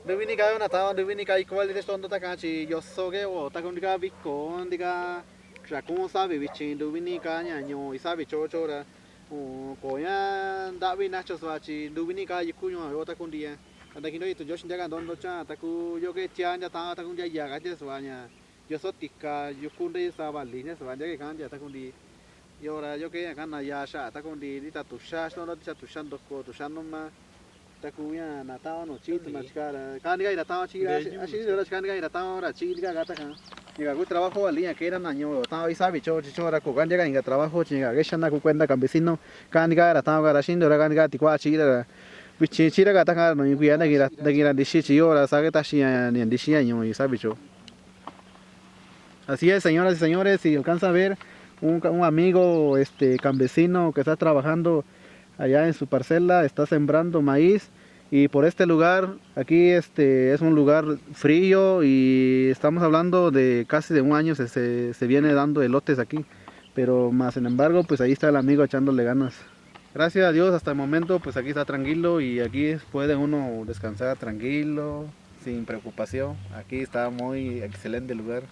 Dubini ka na tao, dubini ka igual de tondo ta kachi, yo soge o ta kundi ka biko, ndiga sa kung sabi bichin dubini ka nya nyo isabi chocho ra. O ko ya davi nacho swachi dubini ka yikunyo yo ta kundi ya. Anda kino itu josh ndaga dondo cha ta ku yo ke tia nya ta kundi ya ga je swanya. Yo sotika yukunde sa bali nya swanya ke kan ya ta kundi. Yo ra yo ke kan na ya sha ta kundi di ta tu sha no ta tu shan do ko tu shan no ma. Ta kuya na tao no chi tu machkara kan ga ina tao chi así de las kan ga ina tao ra chi ga ta kan llega ku trabajo al día que era año tao isa bicho chicho ra ku kan llega inga trabajo chinga que shana ku cuenta campesino kan ga ra tao ga shin do ra kan ga ti kwa chi ra bichi chi ra ga ta ga no ku ya na gira di chi chi ora sa que ta shi ni di shi año isa bicho. Así es, señoras y señores, si alcanza a ver un amigo campesino que está trabajando allá en su parcela, está sembrando maíz y por este lugar, aquí es un lugar frío y estamos hablando de casi de un año se viene dando elotes aquí, pero más sin embargo, pues ahí está el amigo echándole ganas. Gracias a Dios hasta el momento, pues aquí está tranquilo y aquí puede uno descansar tranquilo, sin preocupación. Aquí está muy excelente el lugar.